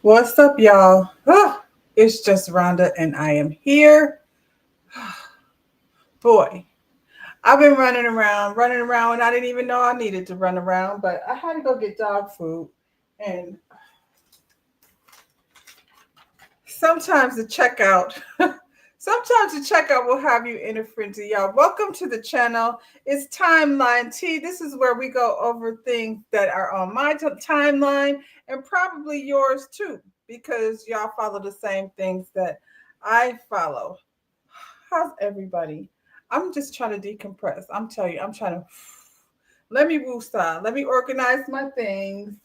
What's up, y'all? It's just Rhonda, and I am here. Boy, I've been running around, and I didn't even know I needed to run around, but I had to go get dog food. And sometimes the checkout, sometimes the checkout will have you in a frenzy, y'all. Welcome to the channel. It's Timeline T. This is where we go over things that are on my timeline and probably yours too, because y'all follow the same things that I follow. How's everybody? I'm just trying to decompress. I'm telling you, I'm trying to let me woosah. Let me organize my things.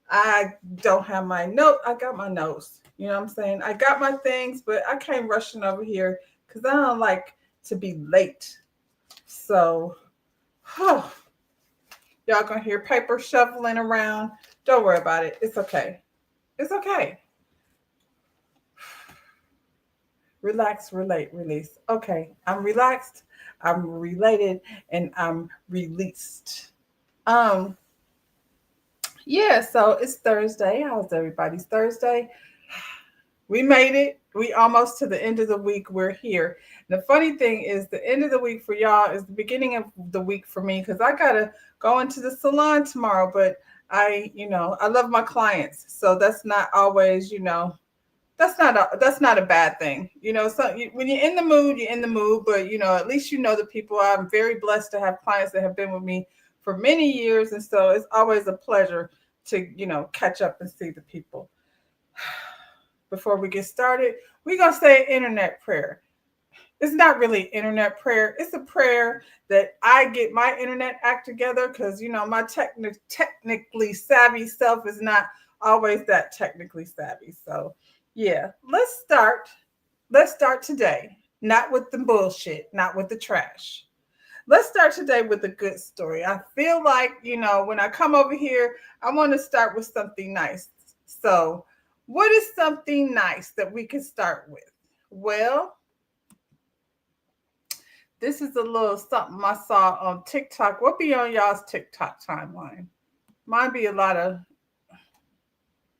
I don't have my note. I got my notes. You know what I'm saying? I got my things, but I came rushing over here because I don't like to be late. So, y'all gonna hear paper shuffling around. Don't worry about it. It's okay. It's okay. Relax, relate, release. Okay, I'm relaxed, I'm related, and I'm released. Um, yeah, so it's Thursday. How's everybody's Thursday? We made it. We almost to the end of the week. We're here. And the funny thing is the end of the week for y'all is the beginning of the week for me because I gotta go into the salon tomorrow, but I love my clients. So that's not always, that's not a bad thing. When you're in the mood, you're in the mood. But at least the people. I'm very blessed to have clients that have been with me for many years, and so it's always a pleasure to catch up and see the people. Before we get started, we're gonna say internet prayer. It's not really internet prayer. It's a prayer that I get my internet act together because my technically savvy self is not always that technically savvy. So yeah, let's start today. Not with the bullshit, not with the trash. Let's start today with a good story. I feel like, when I come over here, I want to start with something nice. So, what is something nice that we can start with? Well, this is a little something I saw on TikTok. What be on y'all's TikTok timeline? Mine be a lot of,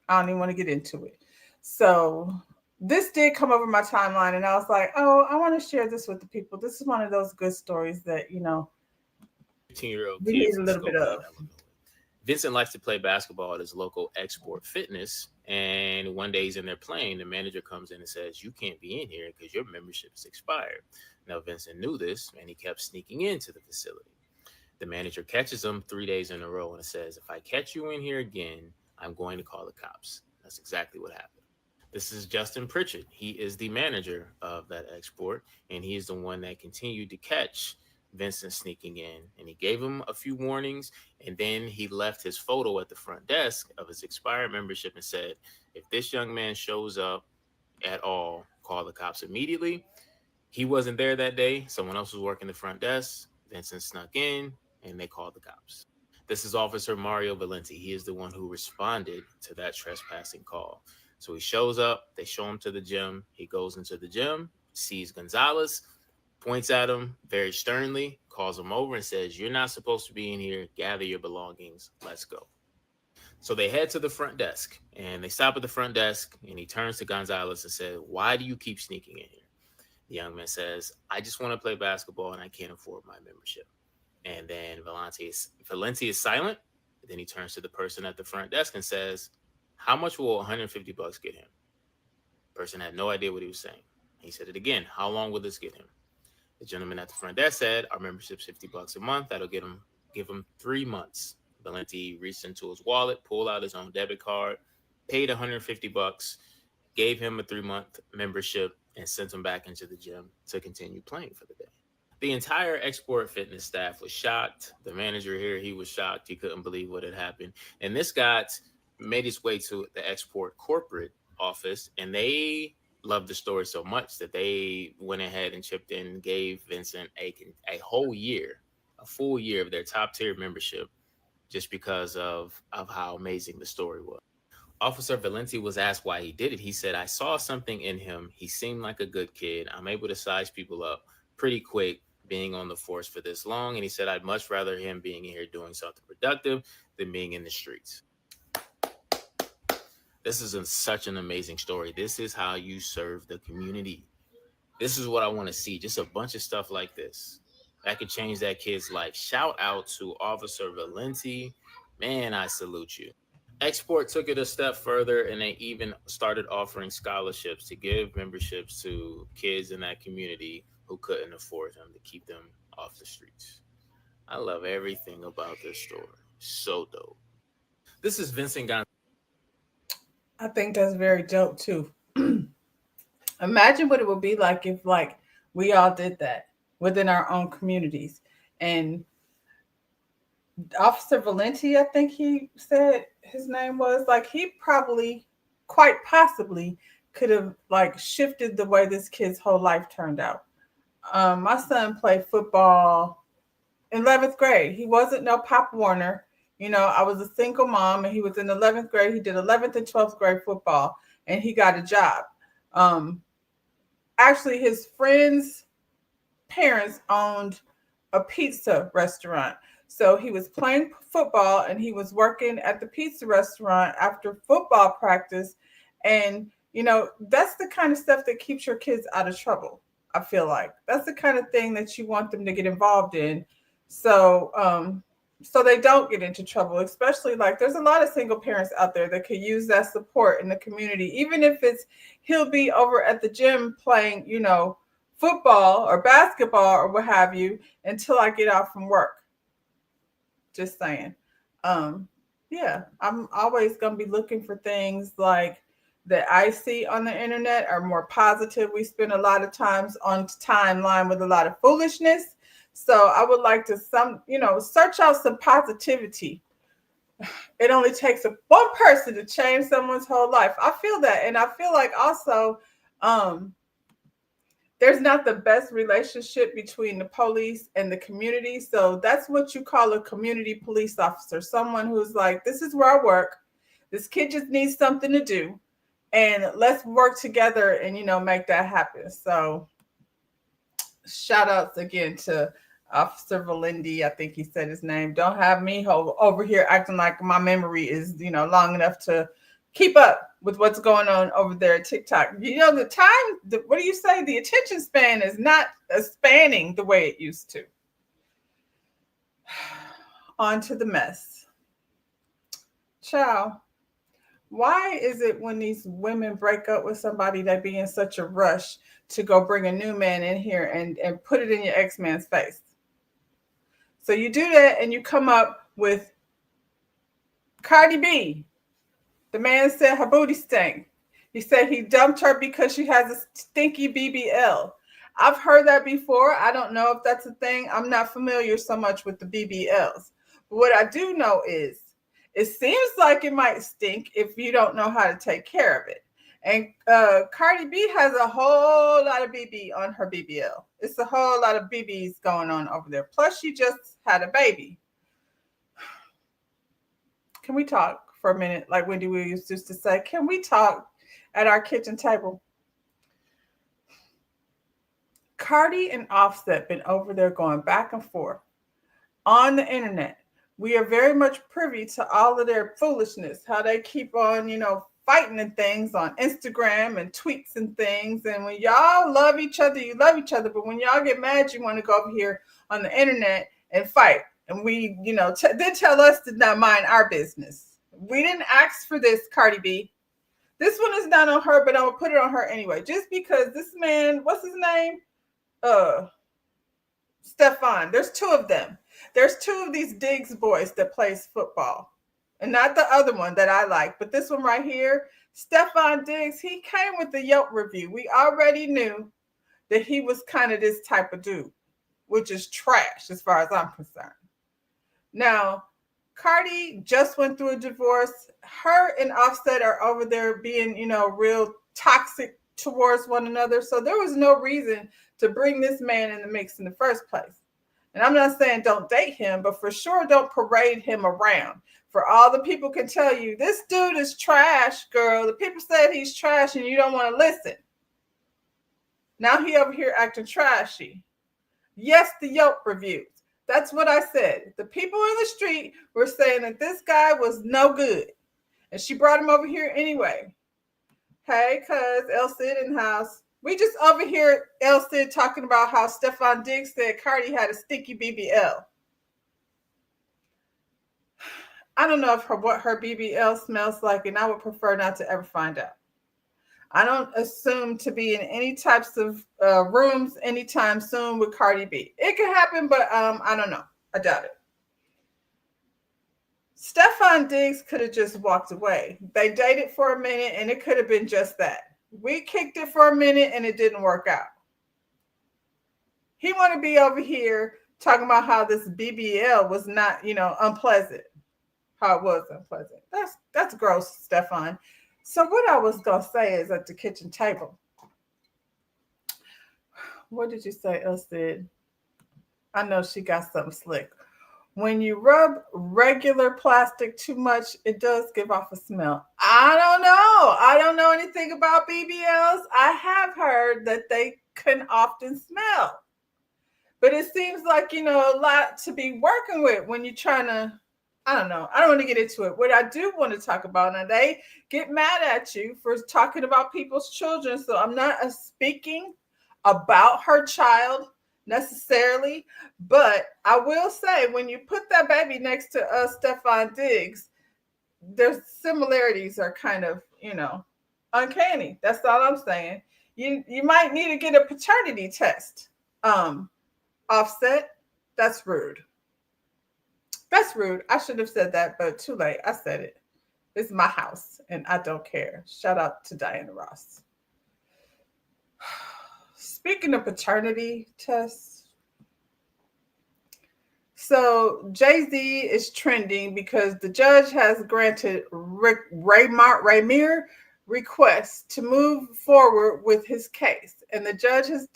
I don't even want to get into it. So this did come over my timeline, and I was like, oh, I want to share this with the people. This is one of those good stories that, 15-year-old we kid need a from little bit Skokie, of. Illinois. Vincent likes to play basketball at his local Export Fitness, and one day he's in there playing. The manager comes in and says, "You can't be in here because your membership is expired." Now, Vincent knew this, and he kept sneaking into the facility. The manager catches him 3 days in a row and says, "If I catch you in here again, I'm going to call the cops." That's exactly what happened. This is Justin Pritchard. He is the manager of that export, and he is the one that continued to catch Vincent sneaking in. And he gave him a few warnings, and then he left his photo at the front desk of his expired membership and said, "If this young man shows up at all, call the cops immediately." He wasn't there that day. Someone else was working the front desk. Vincent snuck in, and they called the cops. This is Officer Mario Valenti. He is the one who responded to that trespassing call. So he shows up, they show him to the gym. He goes into the gym, sees Gonzalez, points at him very sternly, calls him over, and says, "You're not supposed to be in here. Gather your belongings. Let's go." So they head to the front desk, and they stop at the front desk, and he turns to Gonzalez and said, "Why do you keep sneaking in here?" The young man says, "I just want to play basketball, and I can't afford my membership." And then Valenti is silent. Then he turns to the person at the front desk and says, "How much will 150 bucks get him?" The person had no idea what he was saying. He said it again. "How long will this get him?" The gentleman at the front desk said, "Our membership's 50 bucks a month. That'll give him 3 months." Valenti reached into his wallet, pulled out his own debit card, paid 150 bucks, gave him a 3-month membership, and sent him back into the gym to continue playing for the day. The entire Export Fitness staff was shocked. The manager here, he was shocked. He couldn't believe what had happened. And this guy made his way to the Export corporate office, and they loved the story so much that they went ahead and chipped in and gave Vincent a whole year, a full year of their top tier membership just because of how amazing the story was. Officer Valenti was asked why he did it. He said, "I saw something in him. He seemed like a good kid. I'm able to size people up pretty quick being on the force for this long." And he said, "I'd much rather him being here doing something productive than being in the streets." This is such an amazing story. This is how you serve the community. This is what I want to see. Just a bunch of stuff like this that could change that kid's life. Shout out to Officer Valenti. Man, I salute you. Export took it a step further and they even started offering scholarships to give memberships to kids in that community who couldn't afford them to keep them off the streets. I love everything about this story. So dope. This is Vincent Gonzalez. I think that's very dope too. Imagine what it would be like if like we all did that within our own communities. And Officer Valenti, I think he said his name was, like, he probably, quite possibly, could have like shifted the way this kid's whole life turned out. My son played football in 11th grade. He wasn't no Pop Warner. You know, I was a single mom, and he was in 11th grade. He did 11th and 12th grade football, and he got a job. Um, Actually, his friends' parents owned a pizza restaurant. So he was playing football and he was working at the pizza restaurant after football practice. And, you know, that's the kind of stuff that keeps your kids out of trouble. I feel like that's the kind of thing that you want them to get involved in. So, so they don't get into trouble, especially like there's a lot of single parents out there that could use that support in the community, even if it's he'll be over at the gym playing, you know, football or basketball or what have you until I get out from work. Just saying. Um, yeah, I'm always gonna be looking for things like that I see on the internet are more positive. We spend a lot of times on timeline with a lot of foolishness. So I would like to search out some positivity. It only takes one person to change someone's whole life. I feel that, and I feel like also um, there's not the best relationship between the police and the community. So that's what you call a community police officer, someone who's like, this is where I work. This kid just needs something to do. And let's work together and, you know, make that happen. So shout outs again to Officer Valindi. I think he said his name. Don't have me over here acting like my memory is, you know, long enough to keep up with what's going on over there at TikTok. You know, what do you say? The attention span is not spanning the way it used to. On to the mess. Ciao. Why is it when these women break up with somebody, they be in such a rush to go bring a new man in here and put it in your ex-man's face? So you do that and you come up with Cardi B. The man said her booty stank. He said he dumped her because she has a stinky BBL. I've heard that before. I don't know if that's a thing. I'm not familiar so much with the BBLs. But what I do know is it seems like it might stink if you don't know how to take care of it. And Cardi B has a whole lot of BB on her BBL. It's a whole lot of BBs going on over there. Plus, she just had a baby. Can we talk for a minute? Like Wendy Williams used to say, can we talk at our kitchen table? Cardi and Offset been over there going back and forth on the internet. We are very much privy to all of their foolishness, how they keep on, you know, fighting and things on Instagram and tweets and things. And when y'all love each other, you love each other. But when y'all get mad, you want to go over here on the internet and fight. And we, you know, they tell us to not mind our business. We didn't ask for this, Cardi B. This one is not on her, but I'm gonna put it on her anyway. Just because this man, what's his name? Stefan. There's two of them. There's two of these Diggs boys that plays football. And not the other one that I like, but this one right here, Stefan Diggs, he came with the Yelp review. We already knew that he was kind of this type of dude, which is trash as far as I'm concerned. Now, Cardi just went through a divorce. Her and Offset are over there being, you know, real toxic towards one another. So there was no reason to bring this man in the mix in the first place. And I'm not saying don't date him, but for sure don't parade him around. For all the people can tell you, this dude is trash, girl. The people said he's trash and you don't want to listen. Now he over here acting trashy. Yes, the Yelp reviews. That's what I said. The people in the street were saying that this guy was no good. And she brought him over here anyway. Hey, cuz El Cid in the house. We just over here, El Cid talking about how Stefan Diggs said Cardi had a stinky BBL. I don't know if what her BBL smells like, and I would prefer not to ever find out. I don't assume to be in any types of rooms anytime soon with Cardi B. It could happen, but I don't know. I doubt it. Stefan Diggs could have just walked away. They dated for a minute, and it could have been just that. We kicked it for a minute, and it didn't work out. He want to be over here talking about how this BBL was not, unpleasant. How it was unpleasant. That's gross, Stefan. So what I was gonna say is at the kitchen table. What did you say, Sid? I know she got something slick. When you rub regular plastic too much, it does give off a smell. I don't know. I don't know anything about BBLs. I have heard that they can often smell. But it seems like, a lot to be working with when you're trying to, I don't know. I don't want to get into it. What I do want to talk about, now they get mad at you for talking about people's children. So I'm not speaking about her child necessarily, but I will say when you put that baby next to Stefan Diggs, their similarities are kind of, uncanny. That's all I'm saying. You might need to get a paternity test. Offset, that's rude. That's rude. I should have said that, but too late. I said it. It's my house, and I don't care. Shout out to Diana Ross. Speaking of paternity tests, so Jay-Z is trending because the judge has granted Raymir request to move forward with his case. And the judge has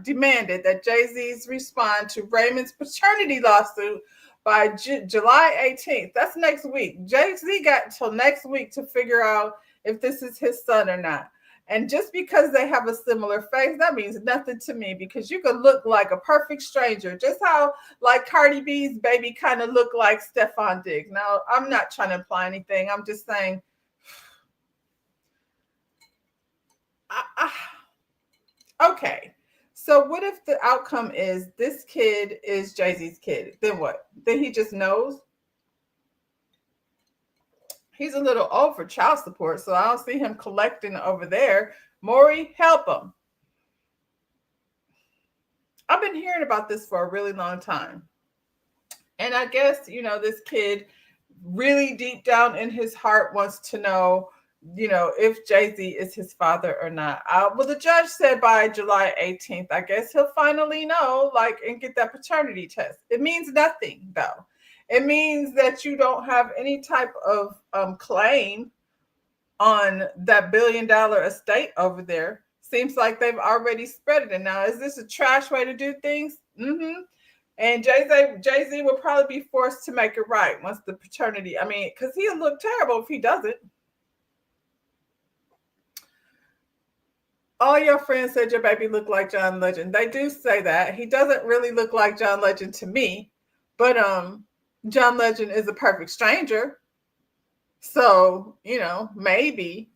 demanded that Jay-Z's respond to Raymond's paternity lawsuit by July 18th. That's next week. Jay-Z got until next week to figure out if this is his son or not. And just because they have a similar face, that means nothing to me, because you could look like a perfect stranger, just how like Cardi B's baby kind of looked like Stefan Diggs. Now, I'm not trying to imply anything. I'm just saying, okay. So what if the outcome is this kid is Jay-Z's kid? Then what? Then he just knows? He's a little old for child support, so I don't see him collecting over there. Maury, help him. I've been hearing about this for a really long time. And I guess, this kid really deep down in his heart wants to know, if Jay-Z is his father or not. Well, the judge said by July 18th, I guess he'll finally know, and get that paternity test. It means nothing, though. It means that you don't have any type of claim on that $1 billion estate over there. Seems like they've already spread it. And now, is this a trash way to do things? Mm-hmm. And Jay-Z will probably be forced to make it right once the paternity, because he'll look terrible if he doesn't. All your friends said your baby looked like John Legend. They do say that. He doesn't really look like John Legend to me, but John Legend is a perfect stranger. So, maybe.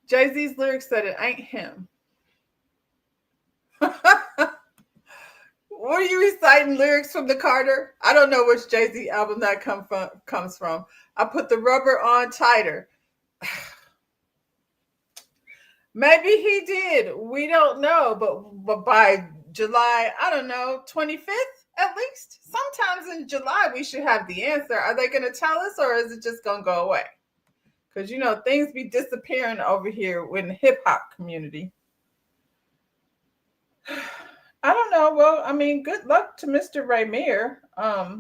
Jay-Z's lyrics said it ain't him. What are you reciting lyrics from the Carter? I don't know which Jay-Z album that comes from. I put the rubber on tighter. Maybe he did. We don't know. But by July, I don't know, 25th at least. Sometimes in July, we should have the answer. Are they going to tell us, or is it just going to go away? Because, things be disappearing over here in the hip hop community. I don't know. Well, good luck to Mr. Raymir. I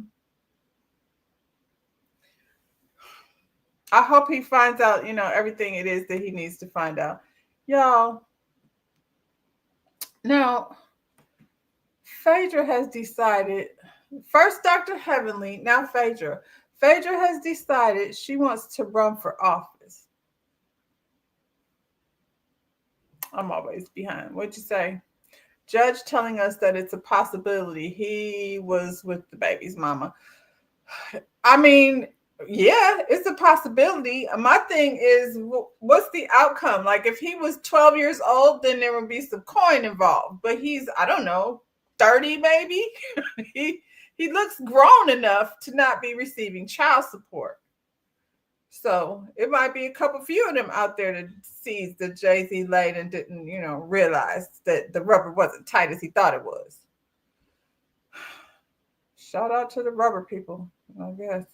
hope he finds out, everything it is that he needs to find out. Y'all, now, Phaedra has decided, first Dr. Heavenly, now Phaedra. Phaedra has decided she wants to run for office. I'm always behind. What'd you say? Judge telling us that it's a possibility he was with the baby's mama. Yeah, it's a possibility. My thing is, what's the outcome? Like, if he was 12 years old, then there would be some coin involved. But he's, I don't know, 30 maybe. he he looks grown enough to not be receiving child support. So it might be a couple few of them out there that sees the Jay-Z laid and didn't, realize that the rubber wasn't tight as he thought it was. Shout out to the rubber people, I guess.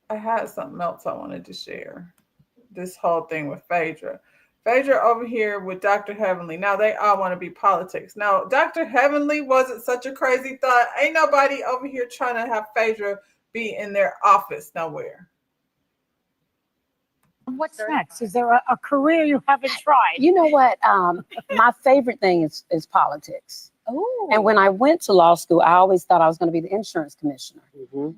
I had something else I wanted to share. This whole thing with Phaedra. Phaedra over here with Dr. Heavenly. Now they all want to be politics. Now, Dr. Heavenly wasn't such a crazy thought. Ain't nobody over here trying to have Phaedra be in their office nowhere. What's next? Is there a career you haven't tried? You know what? My favorite thing is politics. Oh. And when I went to law school, I always thought I was going to be the insurance commissioner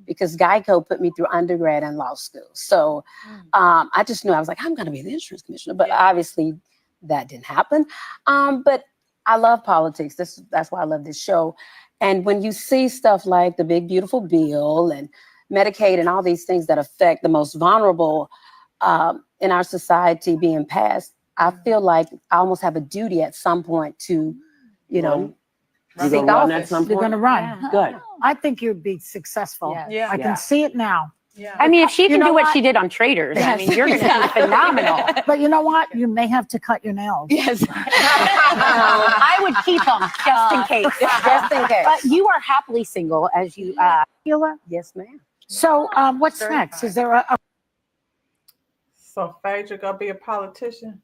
because Geico put me through undergrad and law school. So I just knew I was like, I'm going to be the insurance commissioner. But obviously that didn't happen. But I love politics. That's why I love this show. And when you see stuff like the Big Beautiful Bill and Medicaid and all these things that affect the most vulnerable in our society being passed, I feel like I almost have a duty at some point to, You're gonna run at some point? You're going to run. Yeah. Good. I think you'd be successful. Yes. I can see it now. Yeah. I mean, if she You can know do what what? she did on Traders, I Yes. mean, you're going to be phenomenal. But you know what? You may have to cut your nails. Yes. I would keep them just in case. Just in case. But you are happily single, as you. Sheila? Yes, ma'am. So what's next? Is there a So Phaedra gonna be a politician.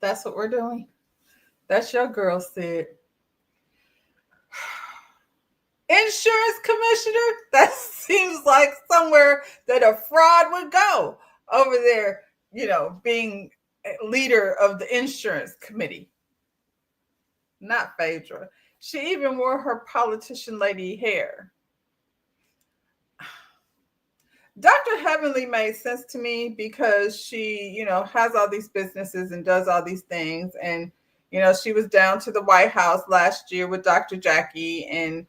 That's what we're doing. That's your girl said. Insurance commissioner? That seems like somewhere that a fraud would go over there, being leader of the insurance committee. Not Phaedra. She even wore her politician lady hair. Dr. Heavenly made sense to me because she, has all these businesses and does all these things. And, she was down to the White House last year with Dr. Jackie, and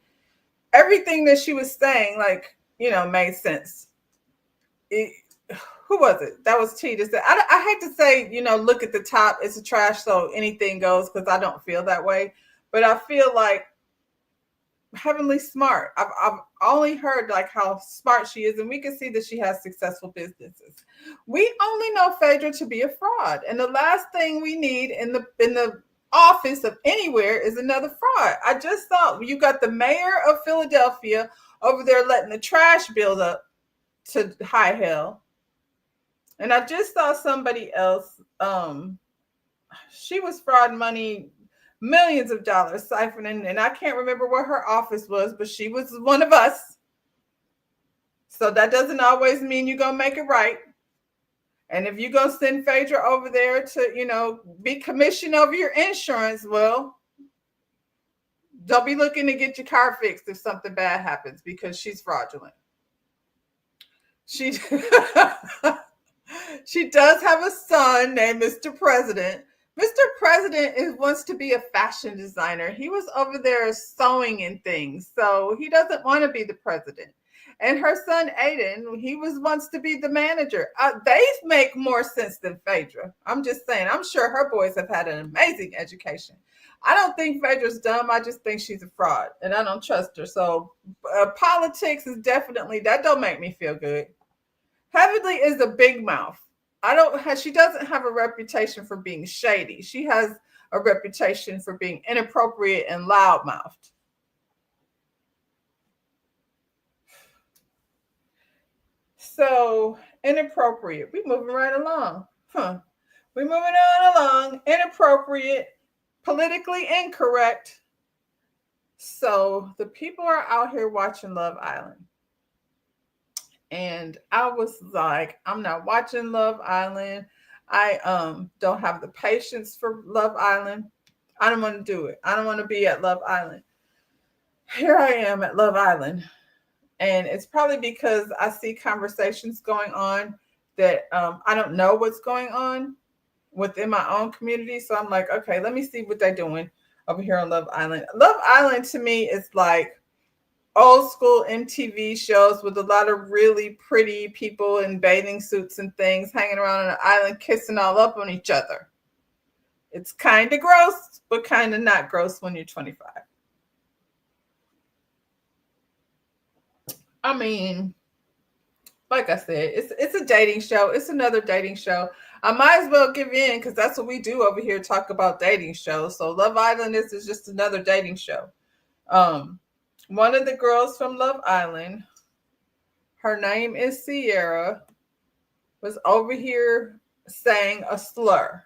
everything that she was saying, made sense. Who was it? That was T. I hate to say, look at the top. It's a trash, so anything goes, because I don't feel that way. But I feel like Heavenly smart. I've only heard how smart she is, and we can see that she has successful businesses. We only know Phaedra to be a fraud, and the last thing we need in the office of anywhere is another fraud. I just thought you got the mayor of Philadelphia over there letting the trash build up to high hell, and I just saw somebody else. She was fraud money. Millions of dollars siphoning, and I can't remember where her office was, but she was one of us. So that doesn't always mean you're going to make it right. And if you're going to send Phaedra over there to, be commissioned over your insurance, well, don't be looking to get your car fixed if something bad happens, because she's fraudulent. She does have a son named Mr. President. Mr. President wants to be a fashion designer. He was over there sewing and things, so he doesn't want to be the president. And her son Aiden, he wants to be the manager. They make more sense than Phaedra. I'm just saying. I'm sure her boys have had an amazing education. I don't think Phaedra's dumb. I just think she's a fraud, and I don't trust her. So politics is definitely, that don't make me feel good. Heavenly is a big mouth. She doesn't have a reputation for being shady. She has a reputation for being inappropriate and loudmouthed. So inappropriate. We moving right along. We moving on along. Inappropriate, politically incorrect. So the people are out here watching Love Island. And I was like, I'm not watching Love Island. I don't have the patience for Love Island. I don't want to do it. I don't want to be at Love Island. Here I am at Love Island. And it's probably because I see conversations going on that I don't know what's going on within my own community. So I'm like, okay, let me see what they're doing over here on Love Island. Love Island to me is like old school MTV shows with a lot of really pretty people in bathing suits and things hanging around on an island kissing all up on each other. It's kind of gross, but kind of not gross when you're 25. I mean, like I said, it's a dating show. It's another dating show. I might as well give in because that's what we do over here, talk about dating shows. So Love Island is just another dating show. One of the girls from Love Island, her name is Sierra, was over here saying a slur.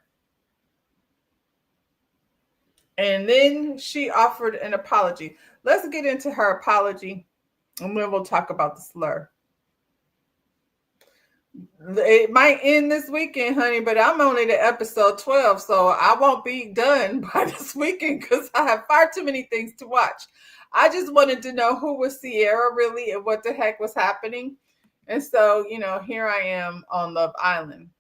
And then she offered an apology. Let's get into her apology and then we'll talk about the slur. It might end this weekend, honey, but I'm only to episode 12, so I won't be done by this weekend because I have far too many things to watch. I just wanted to know who was Sierra really and what the heck was happening. And so, here I am on Love Island.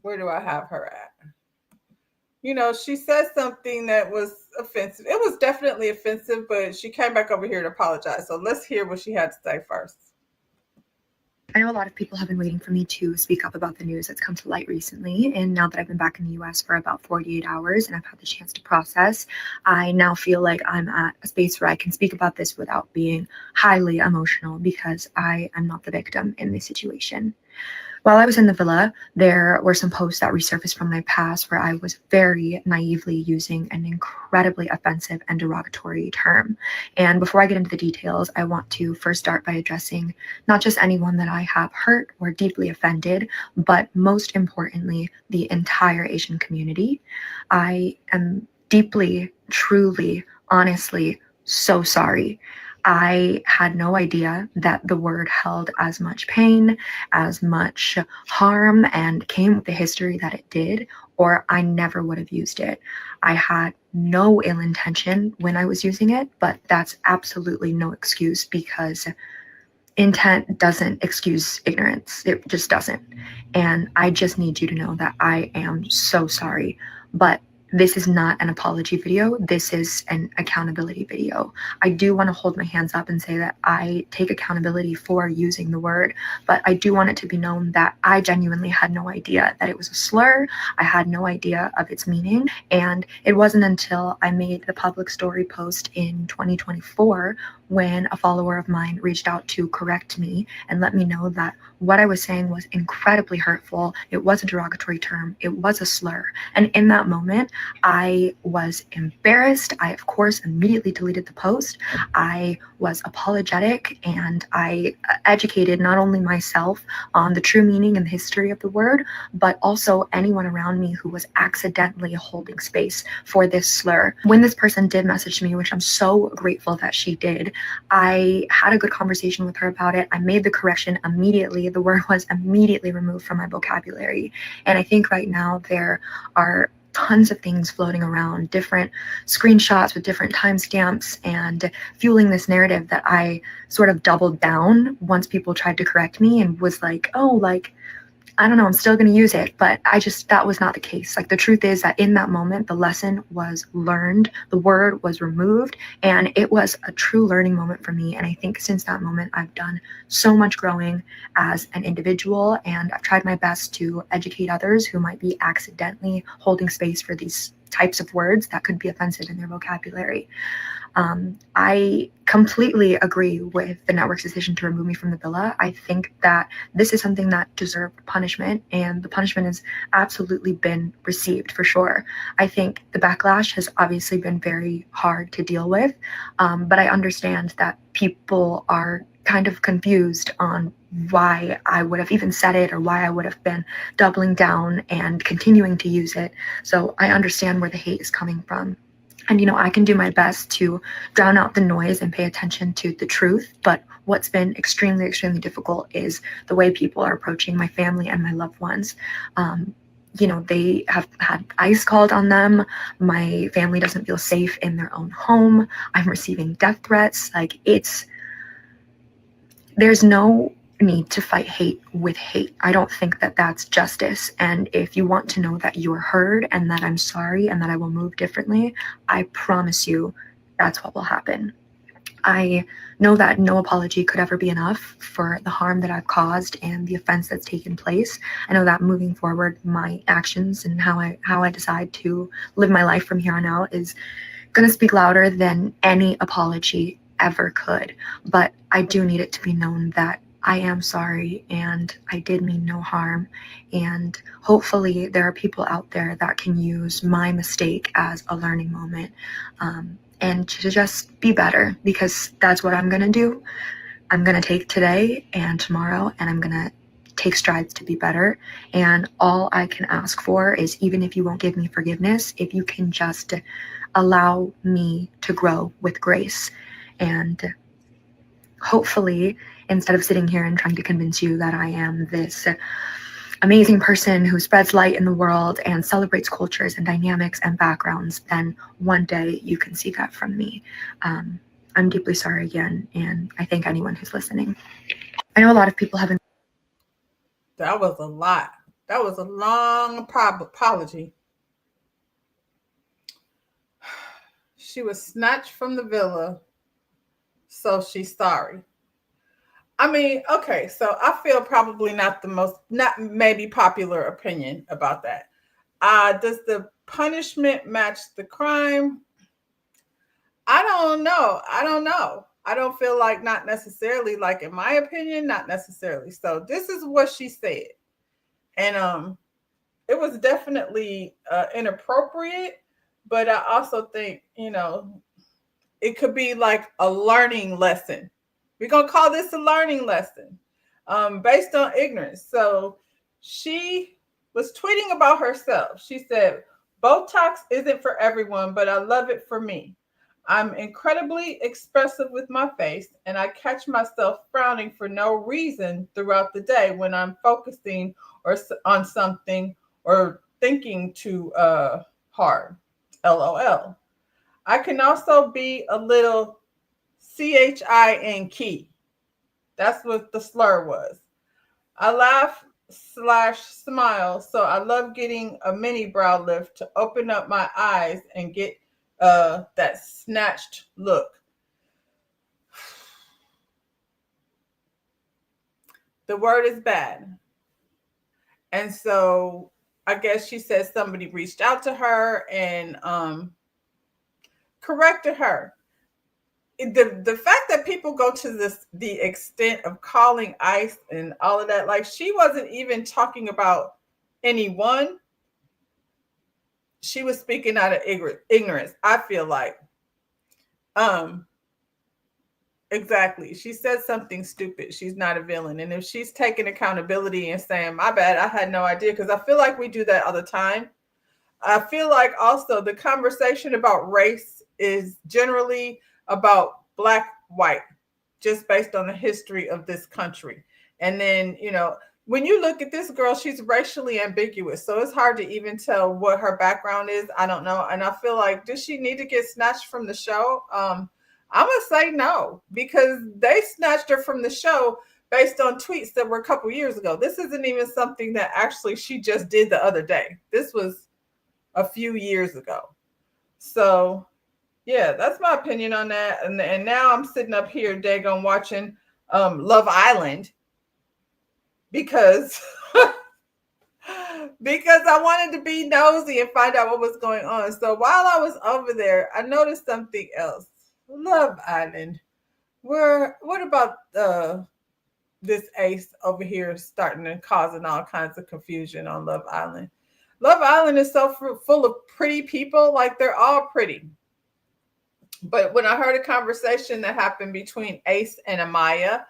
Where do I have her at? She said something that was offensive. It was definitely offensive, but she came back over here to apologize. So let's hear what she had to say first. I know a lot of people have been waiting for me to speak up about the news that's come to light recently. And now that I've been back in the US for about 48 hours and I've had the chance to process, I now feel like I'm at a space where I can speak about this without being highly emotional because I am not the victim in this situation. While I was in the villa, there were some posts that resurfaced from my past where I was very naively using an incredibly offensive and derogatory term. And before I get into the details, I want to first start by addressing not just anyone that I have hurt or deeply offended, but most importantly, the entire Asian community. I am deeply, truly, honestly so sorry. I had no idea that the word held as much pain, as much harm, and came with the history that it did, or I never would have used it. I had no ill intention when I was using it, but that's absolutely no excuse because intent doesn't excuse ignorance. It just doesn't. And I just need you to know that I am so sorry. But this is not an apology video. This is an accountability video. I do want to hold my hands up and say that I take accountability for using the word, but I do want it to be known that I genuinely had no idea that it was a slur. I had no idea of its meaning. And it wasn't until I made the public story post in 2024 when a follower of mine reached out to correct me and let me know that what I was saying was incredibly hurtful. It was a derogatory term. It was a slur. And in that moment, I was embarrassed. I, of course, immediately deleted the post. I was apologetic and I educated not only myself on the true meaning and the history of the word, but also anyone around me who was accidentally holding space for this slur. When this person did message me, which I'm so grateful that she did, I had a good conversation with her about it. I made the correction immediately. The word was immediately removed from my vocabulary. And I think right now there are tons of things floating around, different screenshots with different timestamps and fueling this narrative that I sort of doubled down once people tried to correct me and was like, oh, like, I don't know, I'm still going to use it. But that was not the case. Like, the truth is that in that moment, the lesson was learned, the word was removed, and it was a true learning moment for me. And I think since that moment, I've done so much growing as an individual, and I've tried my best to educate others who might be accidentally holding space for these types of words that could be offensive in their vocabulary. I completely agree with the network's decision to remove me from the villa. I think that this is something that deserved punishment, and the punishment has absolutely been received for sure. I think the backlash has obviously been very hard to deal with, but I understand that people are kind of confused on why I would have even said it or why I would have been doubling down and continuing to use it. So I understand where the hate is coming from. And, I can do my best to drown out the noise and pay attention to the truth. But what's been extremely, extremely difficult is the way people are approaching my family and my loved ones. They have had ICE called on them. My family doesn't feel safe in their own home. I'm receiving death threats. There's no need to fight hate with hate. I don't think that that's justice. And if you want to know that you're heard and that I'm sorry and that I will move differently, I promise you that's what will happen. I know that no apology could ever be enough for the harm that I've caused and the offense that's taken place. I know that moving forward, my actions and how I decide to live my life from here on out is going to speak louder than any apology ever could. But I do need it to be known that I am sorry and I did mean no harm. And hopefully there are people out there that can use my mistake as a learning moment, and to just be better, because that's what I'm going to do. I'm going to take today and tomorrow, and I'm going to take strides to be better. And all I can ask for is, even if you won't give me forgiveness, if you can just allow me to grow with grace. And hopefully, instead of sitting here and trying to convince you that I am this amazing person who spreads light in the world and celebrates cultures and dynamics and backgrounds, then one day you can see that from me. I'm deeply sorry again, and I thank anyone who's listening. I know a lot of people haven't. That was a lot. That was a long apology. She was snatched from the villa, so she's sorry. I mean, okay, so I feel probably not maybe popular opinion about that. Does the punishment match the crime? I don't know. I don't feel like, not necessarily, like in my opinion, not necessarily. So this is what she said. And it was definitely inappropriate, but I also think, it could be like a learning lesson. We're going to call this a learning lesson based on ignorance. So she was tweeting about herself. She said, Botox isn't for everyone, but I love it for me. I'm incredibly expressive with my face, and I catch myself frowning for no reason throughout the day when I'm focusing or on something or thinking too hard. LOL. I can also be a little CHI and key. That's what the slur was. I laugh / smile, so I love getting a mini brow lift to open up my eyes and get that snatched look. The word is bad. And so I guess she said somebody reached out to her and corrected her. The fact that people go to the extent of calling ICE and all of that, like, she wasn't even talking about anyone. She was speaking out of ignorance, I feel like. Exactly. She said something stupid. She's not a villain. And if she's taking accountability and saying, my bad, I had no idea, because I feel like we do that all the time. I feel like also the conversation about race is generally about black, white, just based on the history of this country. And then, when you look at this girl, she's racially ambiguous. So it's hard to even tell what her background is. I don't know. And I feel like, does she need to get snatched from the show? I'm going to say no, because they snatched her from the show based on tweets that were a couple years ago. This isn't even something that actually she just did the other day. This was a few years ago. So, yeah, that's my opinion on that. And now I'm sitting up here, daggone, watching Love Island because because I wanted to be nosy and find out what was going on. So while I was over there, I noticed something else. Love Island. What about this Ace over here starting and causing all kinds of confusion on Love Island? Love Island is so full of pretty people. Like, they're all pretty. But when I heard a conversation that happened between Ace and Amaya,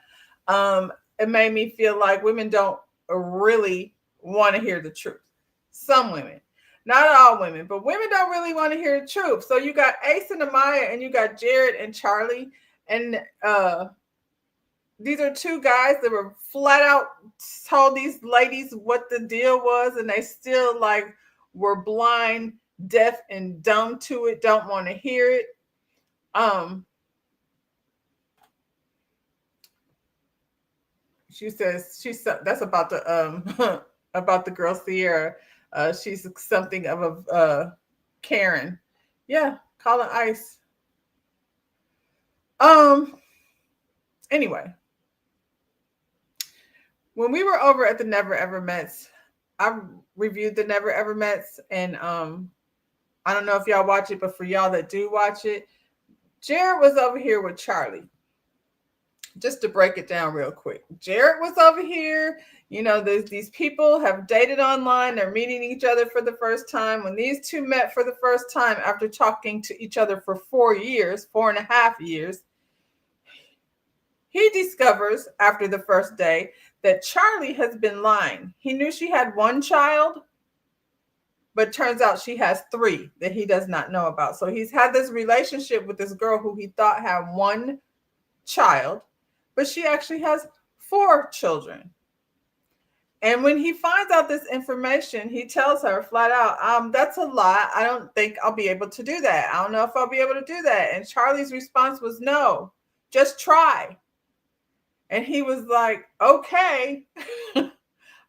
it made me feel like women don't really want to hear the truth. Some women, not all women, but women don't really want to hear the truth. So you got Ace and Amaya, and you got Jared and Charlie, and these are two guys that were flat out told these ladies what the deal was, and they still were blind, deaf, and dumb to it, don't want to hear it. She says that's about the about the girl Sierra. She's something of a Karen. Yeah, call it ICE. Anyway, when we were over at the Never Ever Mets, I reviewed the Never Ever Mets, and I don't know if y'all watch it, but for y'all that do watch it, Jared was over here with Charlie. Just to break it down real quick, Jared was over here. You know, these people have dated online. They're meeting each other for the first time. When these two met for the first time after talking to each other for 4 years, 4.5 years, he discovers after the first day that Charlie has been lying. He knew she had one child, but turns out she has 3 that he does not know about. So he's had this relationship with this girl who he thought had one child, but she actually has 4 children. And when he finds out this information, he tells her flat out, that's a lie. I don't think I'll be able to do that. I don't know if I'll be able to do that. And Charlie's response was, no, just try. And he was like, okay,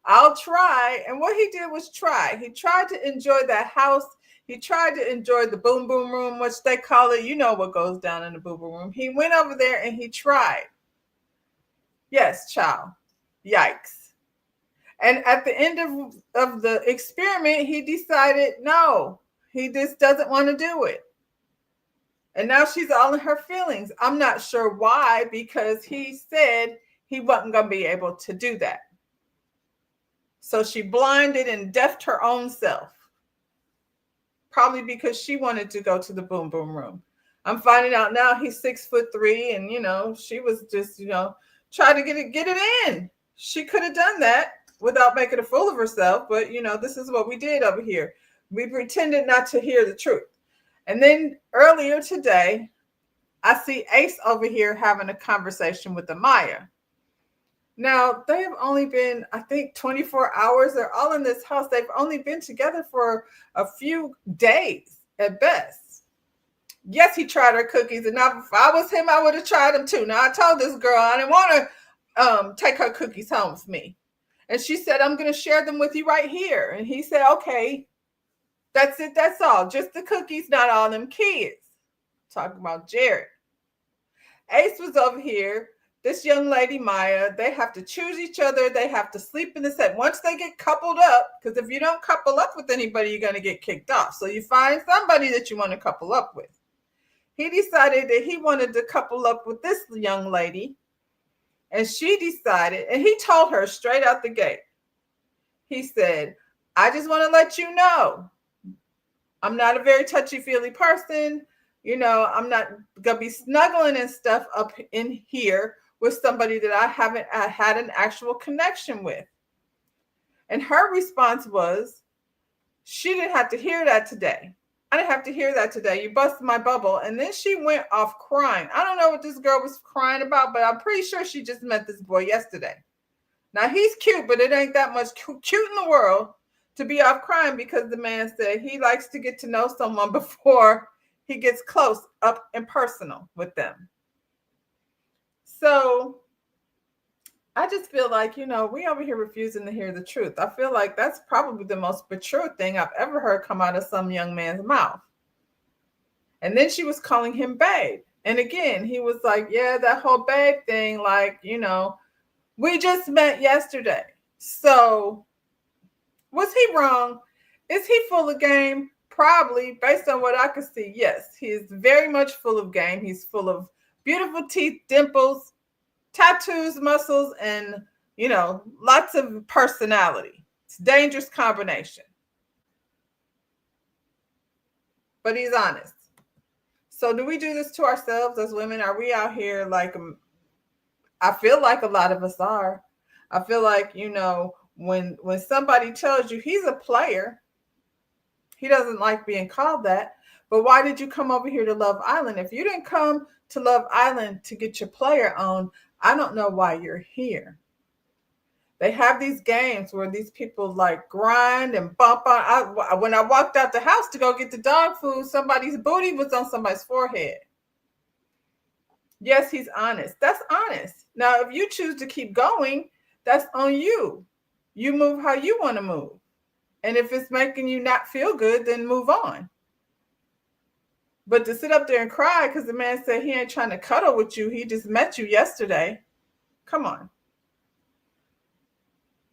I'll try. And what he did was try. He tried to enjoy that house. He tried to enjoy the boom boom room, which they call it. You know what goes down in the boom boom room. He went over there and he tried. Yes, child. Yikes. And at the end of the experiment, he decided, no, he just doesn't want to do it. And now she's all in her feelings. I'm not sure why, because he said he wasn't going to be able to do that. So she blinded and deafed her own self. Probably because she wanted to go to the boom boom room. I'm finding out now he's 6'3", and, you know, she was just, you know, trying to get it in. She could have done that without making a fool of herself. But, you know, this is what we did over here. We pretended not to hear the truth. And then earlier today, I see Ace over here having a conversation with Amaya. Now, they have only been, I think, 24 hours. They're all in this house. They've only been together for a few days at best. Yes, he tried her cookies. And now if I was him, I would have tried them too. Now, I told this girl I didn't want to take her cookies home with me. And she said, I'm going to share them with you right here. And he said, okay, that's it. That's all. Just the cookies, not all them kids. Talking about Jared. Ace was over here. This young lady, Maya, they have to choose each other. They have to sleep in the set. Once they get coupled up, because if you don't couple up with anybody, you're going to get kicked off. So you find somebody that you want to couple up with. He decided that he wanted to couple up with this young lady. And she decided, and he told her straight out the gate. He said, I just want to let you know, I'm not a very touchy-feely person. You know, I'm not going to be snuggling and stuff up in here with somebody that I haven't had an actual connection with. And her response was, she didn't have to hear that today. I didn't have to hear that today. You busted my bubble. And then she went off crying. I don't know what this girl was crying about, but I'm pretty sure she just met this boy yesterday. Now, he's cute, but it ain't that much cute in the world to be off crying because the man said he likes to get to know someone before he gets close up and personal with them. So I just feel like, you know, we over here refusing to hear the truth. I feel like that's probably the most mature thing I've ever heard come out of some young man's mouth. And then she was calling him babe. And again, he was like, yeah, that whole babe thing, like, you know, we just met yesterday. So was he wrong? Is he full of game? Probably, based on what I could see. Yes, he is very much full of game. He's full of beautiful teeth, dimples, tattoos, muscles, and, you know, lots of personality. It's a dangerous combination. But he's honest. So do we do this to ourselves as women? Are we out here like, I feel like a lot of us are. I feel like, you know, when somebody tells you he's a player, he doesn't like being called that. But why did you come over here to Love Island? If you didn't come to Love Island to get your player on, I don't know why you're here. They have these games where these people like grind and bump on. When I walked out the house to go get the dog food, somebody's booty was on somebody's forehead. Yes, he's honest. That's honest. Now, if you choose to keep going, that's on you. You move how you want to move. And if it's making you not feel good, then move on. But to sit up there and cry because the man said he ain't trying to cuddle with you, he just met you yesterday. Come on.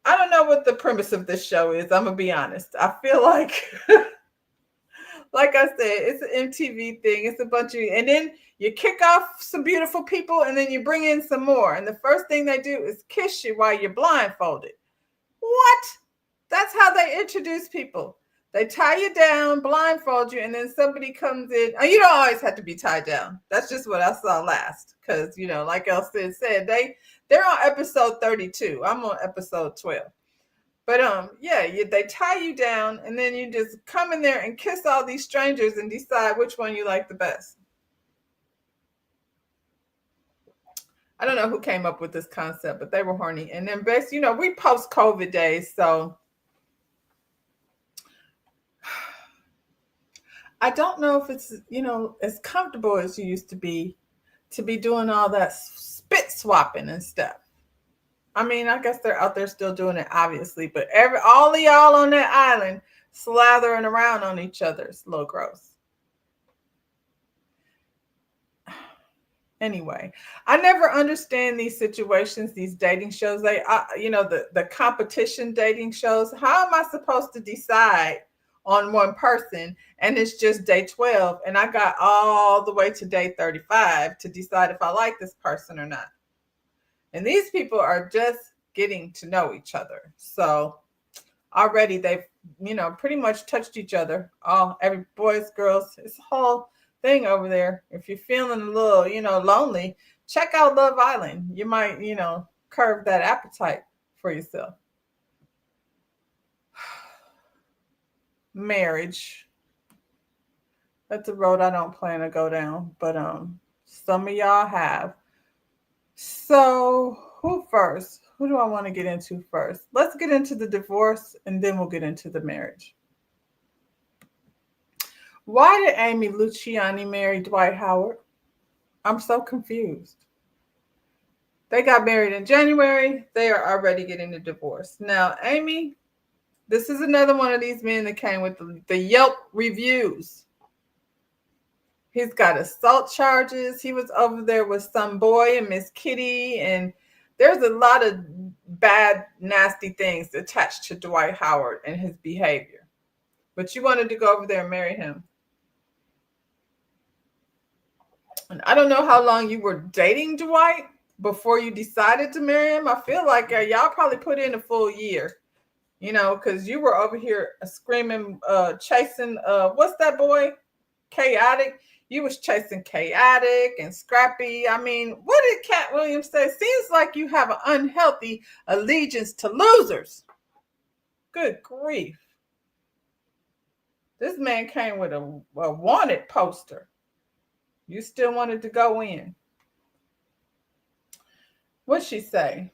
I don't know what the premise of this show is. I'm going to be honest. I feel like, like I said, it's an MTV thing. It's a bunch of, and then you kick off some beautiful people and then you bring in some more. And the first thing they do is kiss you while you're blindfolded. What? That's how they introduce people. They tie you down, blindfold you, and then somebody comes in. And you don't always have to be tied down. That's just what I saw last. Because, you know, like Elsa said, they're on episode 32. I'm on episode 12. But they tie you down, and then you just come in there and kiss all these strangers and decide which one you like the best. I don't know who came up with this concept, but they were horny. And then we post-COVID days, so I don't know if it's, as comfortable as you used to be doing all that spit swapping and stuff. I mean, I guess they're out there still doing it, obviously, but all of y'all on that island slathering around on each other. It's a little gross. Anyway, I never understand these situations, these dating shows. The competition dating shows. How am I supposed to decide on one person and it's just day 12 and I got all the way to day 35 to decide if I like this person or not? And these people are just getting to know each other. So already they've, pretty much touched each other. Every boys, girls, it's a whole thing over there. If you're feeling a little, lonely, check out Love Island. You might, curb that appetite for yourself. Marriage. That's a road I don't plan to go down, but some of y'all have. So who first? Who do I want to get into first? Let's get into the divorce and then we'll get into the marriage. Why did Amy Luciani marry Dwight Howard? I'm so confused. They got married in January. They are already getting a divorce. Now, Amy, this is another one of these men that came with the Yelp reviews. He's got assault charges. He was over there with some boy and Miss Kitty. And there's a lot of bad, nasty things attached to Dwight Howard and his behavior. But you wanted to go over there and marry him. And I don't know how long you were dating Dwight before you decided to marry him. I feel like y'all probably put in a full year, because you were over here screaming, chasing, what's that boy? Chaotic. You was chasing Chaotic and Scrappy. I mean, what did Cat Williams say? Seems like you have an unhealthy allegiance to losers. Good grief. This man came with a wanted poster. You still wanted to go in. What'd she say?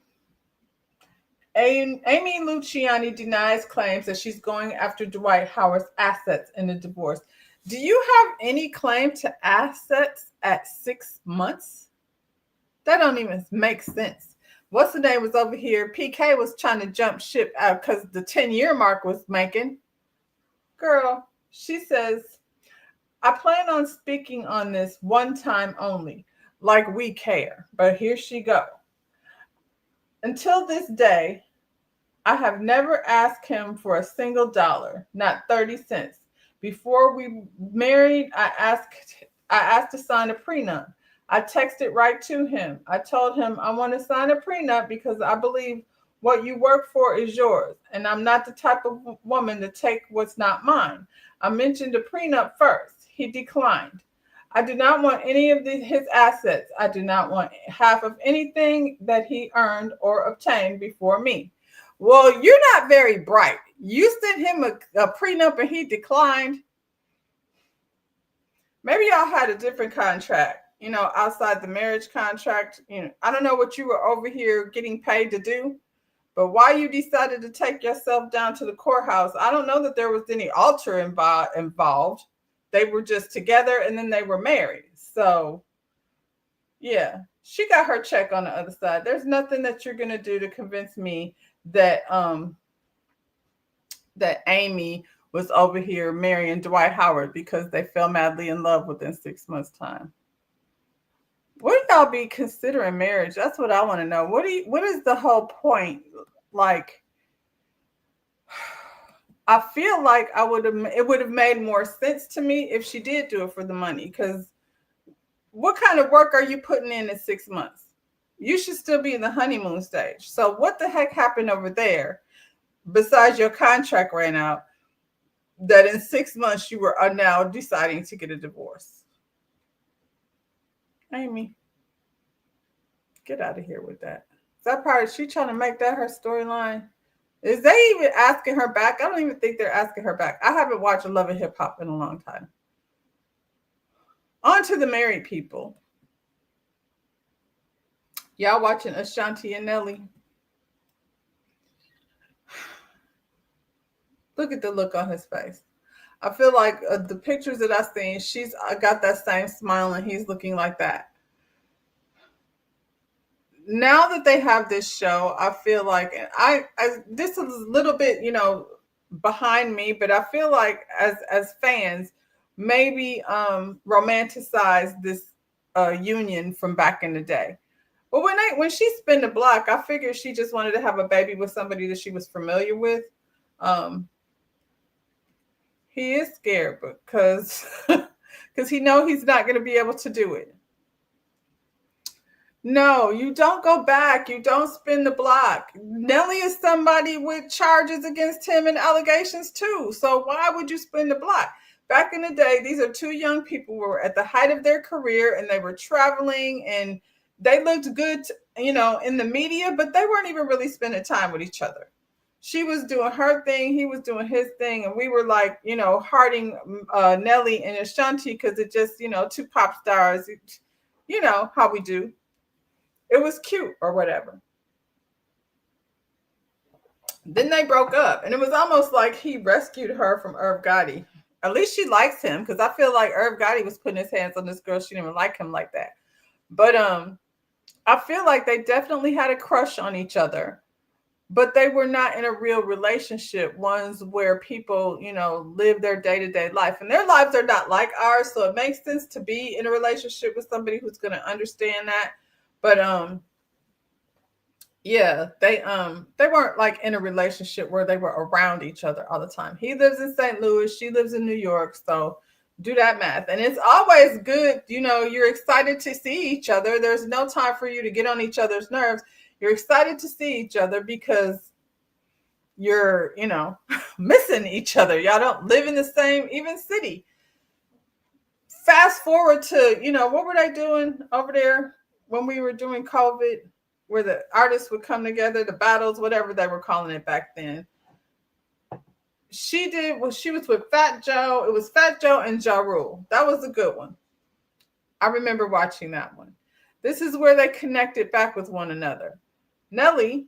Amy Luciani denies claims that she's going after Dwight Howard's assets in the divorce. Do you have any claim to assets at 6 months? That don't even make sense. What's the name was over here? PK was trying to jump ship out because the 10-year mark was making. Girl, she says, I plan on speaking on this one time only, like we care. But here she go. Until this day, I have never asked him for a single dollar, not 30 cents. Before we married, I asked to sign a prenup. I texted right to him. I told him I want to sign a prenup because I believe what you work for is yours. And I'm not the type of woman to take what's not mine. I mentioned a prenup first. He declined. I do not want any of his assets. I do not want half of anything that he earned or obtained before me. Well, you're not very bright. You sent him a prenup and he declined. Maybe y'all had a different contract, outside the marriage contract. I don't know what you were over here getting paid to do, but why you decided to take yourself down to the courthouse, I don't know that there was any altar involved. They were just together and then they were married. So, yeah, she got her check on the other side. There's nothing that you're going to do to convince me that that Amy was over here marrying Dwight Howard because they fell madly in love within 6 months' time. Would y'all be considering marriage? That's what I want to know. What is the whole point? Like, I feel like it would have made more sense to me if she did do it for the money, because what kind of work are you putting in 6 months? You should still be in the honeymoon stage. So what the heck happened over there besides your contract ran out that in 6 months you are now deciding to get a divorce? Amy, get out of here with that. Is that part? She trying to make that her storyline? Is they even asking her back? I don't even think they're asking her back. I haven't watched Love and Hip Hop in a long time. On to the married people. Y'all watching Ashanti and Nelly? Look at the look on his face. I feel like the pictures that I've seen, she's got that same smile and he's looking like that. Now that they have this show, I feel like, and I this is a little bit, behind me, but I feel like as fans, maybe romanticize this union from back in the day. But when she spun the block, I figured she just wanted to have a baby with somebody that she was familiar with. He is scared because he knows he's not going to be able to do it. No, you don't go back. You don't spin the block. Nelly is somebody with charges against him and allegations too. So why would you spin the block? Back in the day, these are two young people who were at the height of their career and they were traveling and they looked good, in the media, but they weren't even really spending time with each other. She was doing her thing, he was doing his thing, and we were like, hearting Nelly and Ashanti because it just, two pop stars, how we do. It was cute or whatever. Then they broke up, and it was almost like he rescued her from Irv Gotti. At least she likes him, because I feel like Irv Gotti was putting his hands on this girl. She didn't even like him like that. But I feel like they definitely had a crush on each other, but they were not in a real relationship, ones where people, live their day-to-day life. And their lives are not like ours, so it makes sense to be in a relationship with somebody who's going to understand that. But yeah, they weren't like in a relationship where they were around each other all the time. He lives in St. Louis, she lives in New York, so do that math. And it's always good, you're excited to see each other. There's no time for you to get on each other's nerves. You're excited to see each other because you're, missing each other. Y'all don't live in the same even city. Fast forward to, what were they doing over there when we were doing COVID, where the artists would come together, the battles, whatever they were calling it back then. She was with Fat Joe. It was Fat Joe and Ja Rule. That was a good one. I remember watching that one. This is where they connected back with one another. Nelly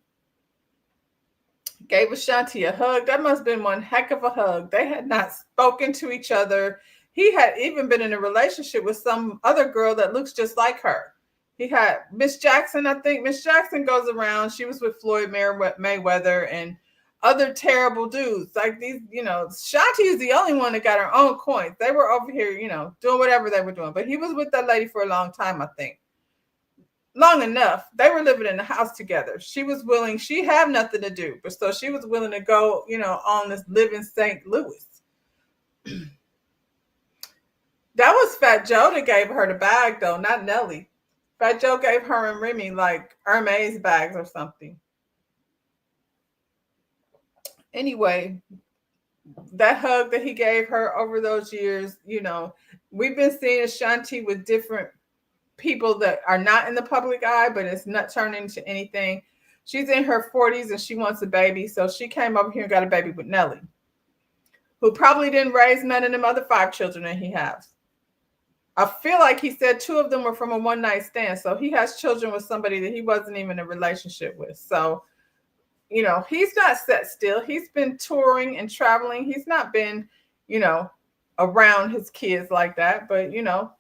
gave Ashanti a hug. That must have been one heck of a hug. They had not spoken to each other. He had even been in a relationship with some other girl that looks just like her. He had Miss Jackson, I think. Miss Jackson goes around. She was with Floyd Mayweather and other terrible dudes. Like these, Shanti is the only one that got her own coins. They were over here, doing whatever they were doing. But he was with that lady for a long time, I think. Long enough. They were living in the house together. She was willing. She had nothing to do. But so she was willing to go, on this live in St. Louis. That was Fat Joe that gave her the bag, though, not Nelly. Fat Joe gave her and Remy like Hermes bags or something. Anyway, that hug that he gave her over those years, we've been seeing Ashanti with different people that are not in the public eye, but it's not turning into anything. She's in her 40s and she wants a baby. So she came over here and got a baby with Nelly, who probably didn't raise none of them other 5 children that he has. I feel like he said 2 of them were from a one-night stand. So he has children with somebody that he wasn't even in a relationship with. So, he's not set still. He's been touring and traveling. He's not been, around his kids like that. But,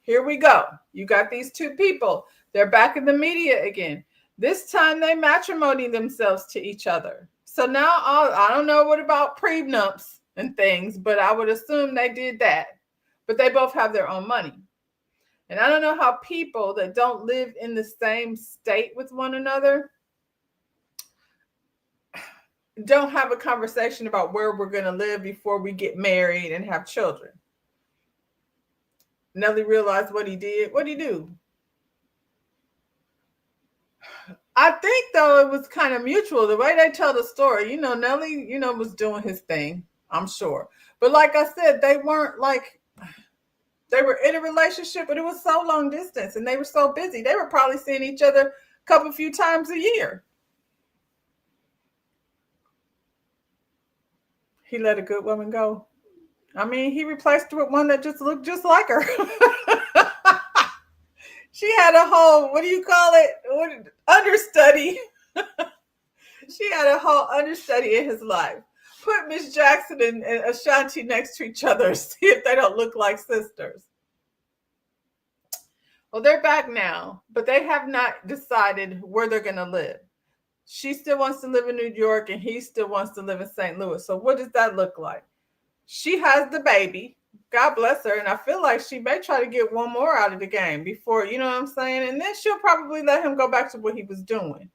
here we go. You got these 2 people. They're back in the media again. This time they matrimony themselves to each other. So now I don't know what about prenups and things, but I would assume they did that. But they both have their own money. And I don't know how people that don't live in the same state with one another don't have a conversation about where we're going to live before we get married and have children. Nelly realized what he did. What'd he do? I think, though, it was kind of mutual. The way they tell the story, Nelly, was doing his thing, I'm sure. But like I said, they weren't like, they were in a relationship, but it was so long distance and they were so busy. They were probably seeing each other a few times a year. He let a good woman go. I mean, he replaced her with one that just looked just like her. She had a whole, what do you call it? Understudy. She had a whole understudy in his life. Put Miss Jackson and Ashanti next to each other. See if they don't look like sisters. Well, they're back now, but they have not decided where they're going to live. She still wants to live in New York and he still wants to live in St. Louis. So what does that look like? She has the baby. God bless her. And I feel like she may try to get one more out of the game before, you know what I'm saying? And then she'll probably let him go back to what he was doing.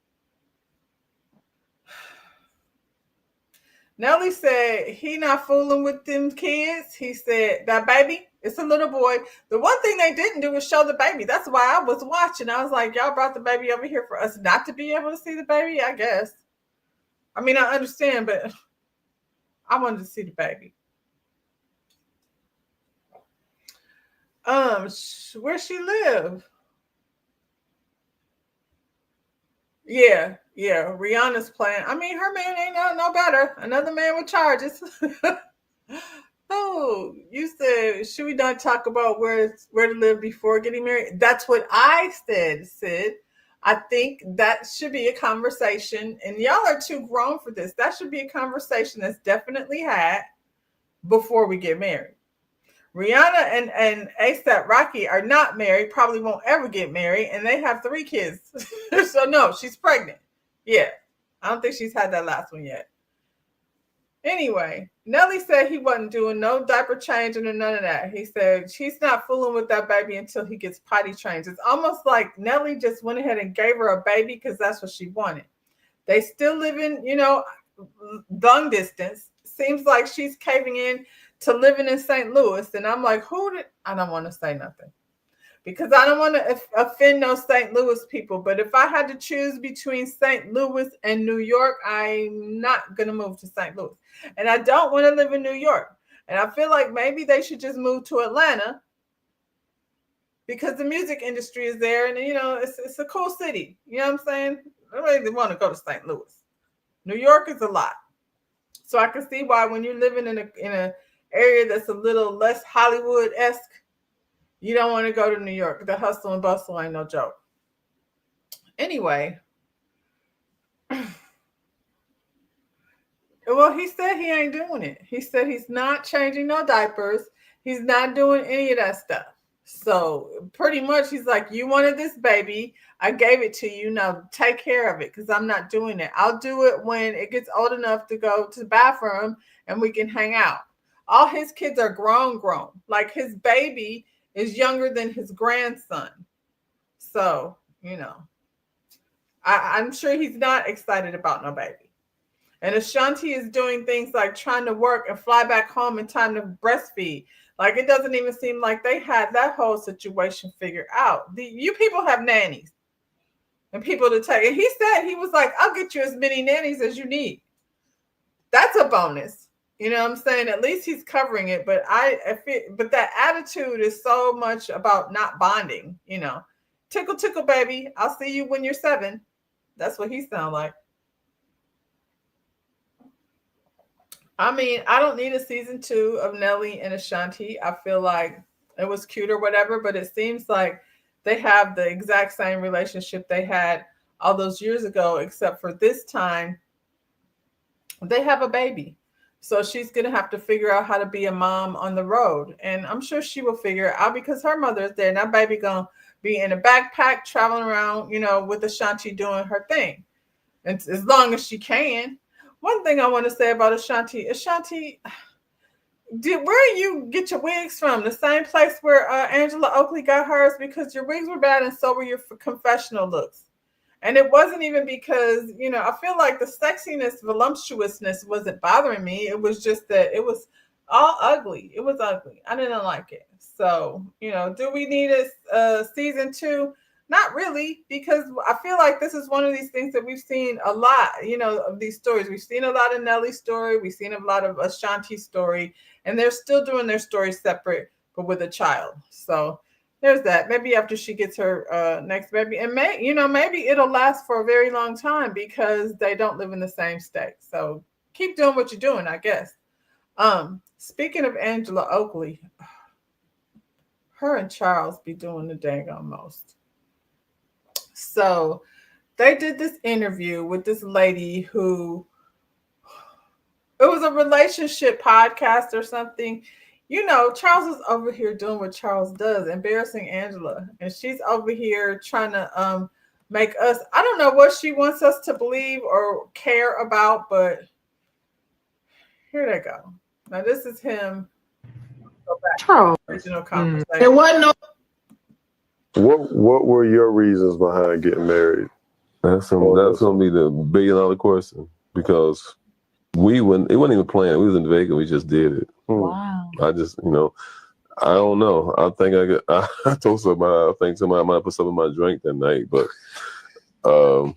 Nelly said he not fooling with them kids. He said that baby, it's a little boy. The one thing they didn't do was show the baby. That's why I was watching. I was like, y'all brought the baby over here for us not to be able to see the baby, I guess. I mean, I understand, but I wanted to see the baby. Where she live? Yeah. Rihanna's playing. I mean, her man ain't no better. Another man with charges. Oh, you said, should we not talk about where to live before getting married? That's what I said, Sid. I think that should be a conversation, and y'all are too grown for this. That should be a conversation that's definitely had before we get married. Rihanna and A$AP Rocky are not married, probably won't ever get married, and they have 3 kids. So no, she's pregnant. Yeah, I don't think she's had that last one yet. Anyway, Nelly said he wasn't doing no diaper changing or none of that. He said she's not fooling with that baby until he gets potty trained. It's almost like Nelly just went ahead and gave her a baby because that's what she wanted. They still live in, long distance. Seems like she's caving in to living in St. Louis. And I'm like, I don't want to say nothing because I don't want to offend no St. Louis people. But if I had to choose between St. Louis and New York, I'm not going to move to St. Louis. And I don't want to live in New York. And I feel like maybe they should just move to Atlanta because the music industry is there. And, it's a cool city. You know what I'm saying? I really want to go to St. Louis. New York is a lot. So I can see why when you're living in a area that's a little less Hollywood-esque, you don't want to go to New York. The hustle and bustle ain't no joke. Anyway, well, he said he ain't doing it. He said he's not changing no diapers. He's not doing any of that stuff. So pretty much he's like, you wanted this baby. I gave it to you. Now take care of it because I'm not doing it. I'll do it when it gets old enough to go to the bathroom and we can hang out. All his kids are grown. Like his baby is younger than his grandson. So, I'm sure he's not excited about no baby. And Ashanti is doing things like trying to work and fly back home in time to breastfeed. Like it doesn't even seem like they had that whole situation figured out. You people have nannies and people to take. And he said, he was like, I'll get you as many nannies as you need. That's a bonus. You know what I'm saying? At least he's covering it. But but that attitude is so much about not bonding, Tickle, tickle, baby. I'll see you when you're 7. That's what he sounds like. I mean, I don't need a season 2 of Nelly and Ashanti. I feel like it was cute or whatever, but it seems like they have the exact same relationship they had all those years ago, except for this time they have a baby. So she's going to have to figure out how to be a mom on the road. And I'm sure she will figure it out because her mother is there. And that baby going to be in a backpack traveling around, with Ashanti doing her thing. And as long as she can. One thing I want to say about Ashanti, Where do you get your wigs from? The same place where Angela Oakley got hers? Because your wigs were bad and so were your confessional looks. And it wasn't even because, I feel like the sexiness, voluptuousness wasn't bothering me. It was just that it was all ugly. It was ugly. I didn't like it. So, do we need a season 2? Not really, because I feel like this is one of these things that we've seen a lot, of these stories. We've seen a lot of Nellie's story. We've seen a lot of Ashanti's story, and they're still doing their stories separate, but with a child. So there's that. Maybe after she gets her next baby, and maybe it'll last for a very long time because they don't live in the same state. So keep doing what you're doing, I guess. Speaking of Angela Oakley, her and Charles be doing the dang on most. So they did this interview with this lady who, it was a relationship podcast or something. Charles is over here doing what Charles does, embarrassing Angela. And she's over here trying to make us, I don't know what she wants us to believe or care about, but here they go. Now this is him. Go back to the original conversation. There wasn't no. What were your reasons behind getting married? That's gonna be the $1 billion question, because it wasn't even planned. We was in Vegas, we just did it. Wow. I just, I don't know. I think I told somebody, I think somebody might put something in my drink that night, but I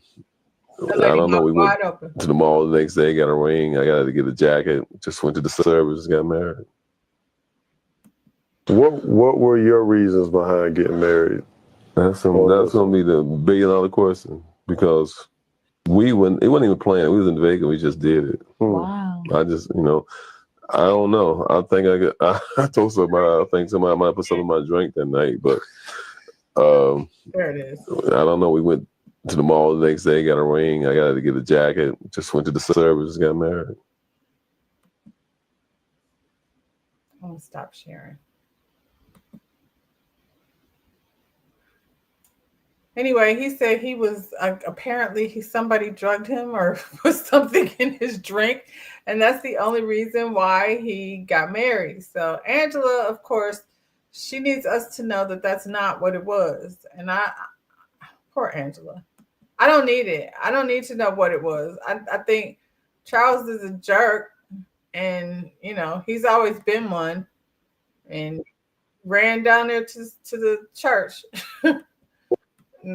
don't know. We went to the mall the next day, got a ring. I got to get a jacket. Just went to the service, got married. What were your reasons behind getting married? That's gonna be the $1 billion question, because it wasn't even planned. We was in Vegas, we just did it. Wow. I just, I don't know. I think I told somebody, I think somebody might put something in my drink that night, but there it is. I don't know. We went to the mall the next day, got a ring. I got to get a jacket. Just went to the service, got married. I'm gonna stop sharing. Anyway, he said he was apparently somebody drugged him or put something in his drink, and that's the only reason why he got married. So Angela, of course, she needs us to know that that's not what it was. And poor Angela, I don't need it. I don't need to know what it was. I think Charles is a jerk, and he's always been one, and ran down there to the church.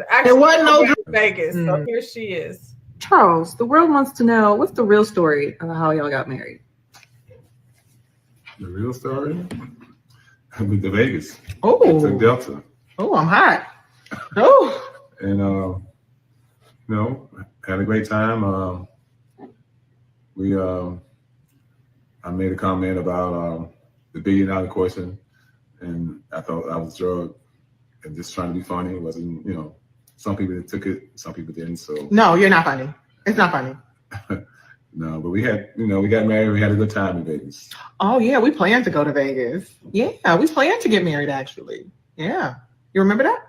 Actually, There wasn't no Vegas. So here she is. Charles, the world wants to know what's the real story of how y'all got married. The real story? With the Vegas. Oh. To Delta. Oh, I'm hot. Oh. And had a great time. I made a comment about the $1 billion question, and I thought I was drugged and just trying to be funny. It wasn't, some people took it, some people didn't. So no, you're not funny. It's not funny. No, but we got married. We had a good time in Vegas. Oh yeah, we planned to go to Vegas. Yeah, we planned to get married actually. Yeah, you remember that?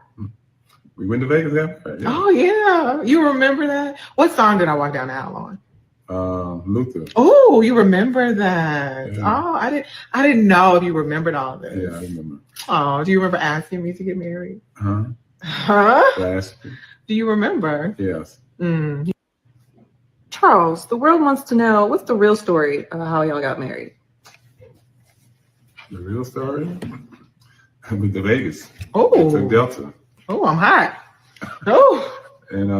We went to Vegas after. Yeah. Oh yeah, you remember that? What song did I walk down the aisle on? Luther. Oh, you remember that? Yeah. Oh, I didn't know if you remembered all this. Yeah, I remember. Oh, do you remember asking me to get married? Huh? Last. Do you remember? Yes. Charles, the world wants to know what's the real story of how y'all got married. The real story? With the Vegas. Oh. To Delta. Oh, I'm hot. Oh. And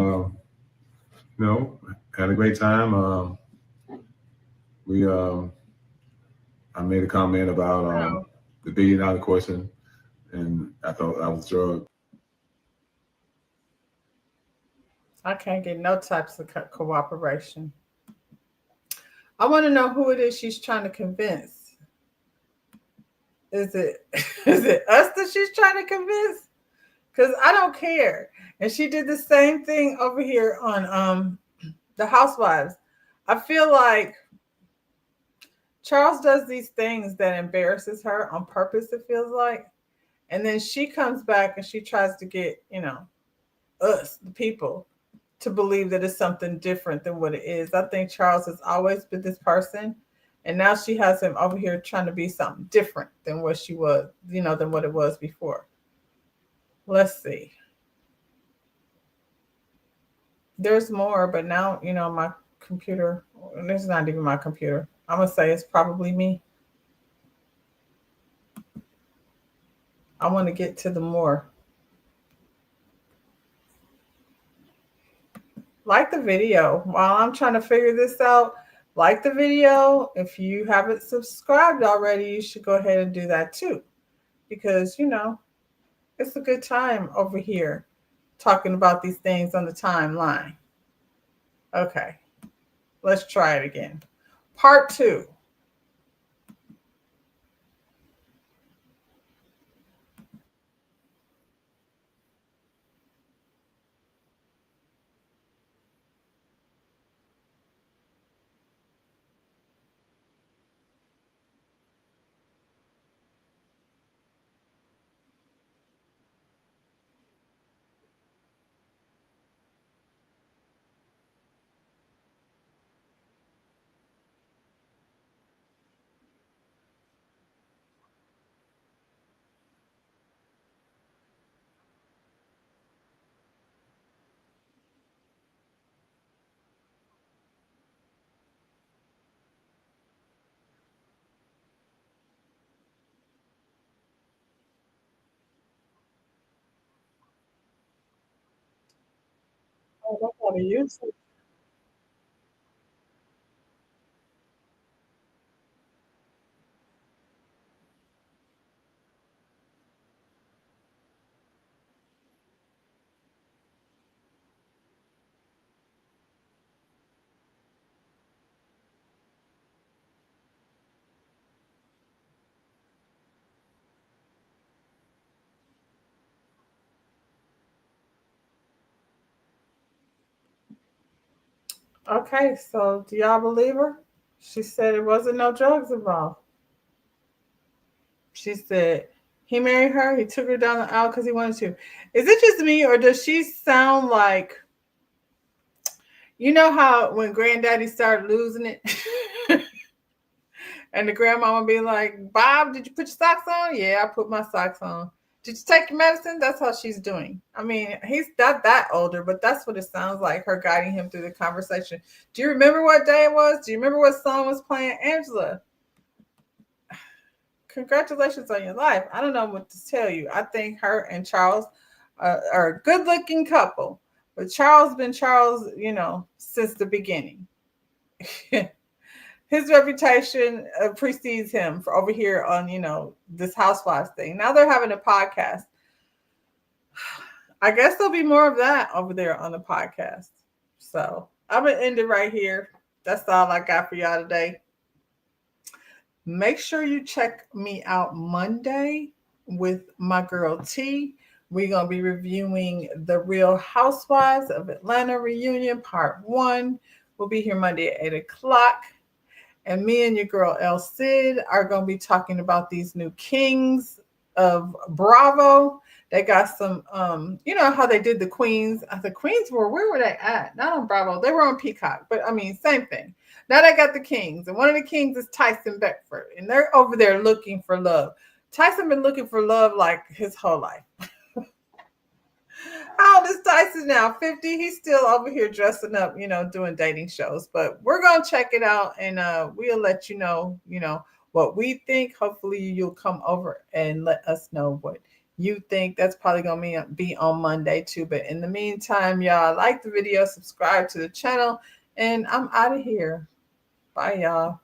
had a great time. I made a comment about the $1 billion question, and I thought I was drugged. I can't get no types of cooperation. I want to know who it is she's trying to convince. Is it us that she's trying to convince? Because I don't care. And she did the same thing over here on The Housewives. I feel like Charles does these things that embarrasses her on purpose, it feels like. And then she comes back and she tries to get, us, the people, to believe that it's something different than what it is. I think Charles has always been this person. And now she has him over here trying to be something different than what she was, than what it was before. Let's see. There's more, but now, my computer, and it's not even my computer. I'm going to say it's probably me. I want to get to the more. Like the video. While I'm trying to figure this out, like the video. If you haven't subscribed already, you should go ahead and do that too. Because, it's a good time over here talking about these things on the timeline. Okay, let's try it again. Part 2. Oh, I gotta use it. Okay, so do y'all believe her? She said it wasn't no drugs involved. She said he married her. He took her down the aisle because he wanted to. Is it just me, or does she sound like, how when granddaddy started losing it? And the grandmama be like, Bob, did you put your socks on? Yeah, I put my socks on. Did you take your medicine? That's how she's doing. I mean, he's not that older, but that's what it sounds like, her guiding him through the conversation. Do you remember what day it was? Do you remember what song was playing? Angela, congratulations on your life. I don't know what to tell you. I think her and Charles are a good looking couple, but Charles been Charles, since the beginning. His reputation precedes him for over here on, this Housewives thing. Now they're having a podcast. I guess there'll be more of that over there on the podcast. So I'm going to end it right here. That's all I got for y'all today. Make sure you check me out Monday with my girl T. We're going to be reviewing The Real Housewives of Atlanta reunion, part 1. We'll be here Monday at 8 o'clock. And me and your girl El Cid are going to be talking about these new kings of Bravo. They got some, how they did the queens. The queens where were they at? Not on Bravo. They were on Peacock. But, same thing. Now they got the kings. And one of the kings is Tyson Beckford. And they're over there looking for love. Tyson been looking for love like his whole life. How old is Tyson now? 50. He's still over here dressing up, doing dating shows. But we're going to check it out, and we'll let you know, what we think. Hopefully you'll come over and let us know what you think. That's probably going to be on Monday too. But in the meantime, y'all, like the video, subscribe to the channel, and I'm out of here. Bye, y'all.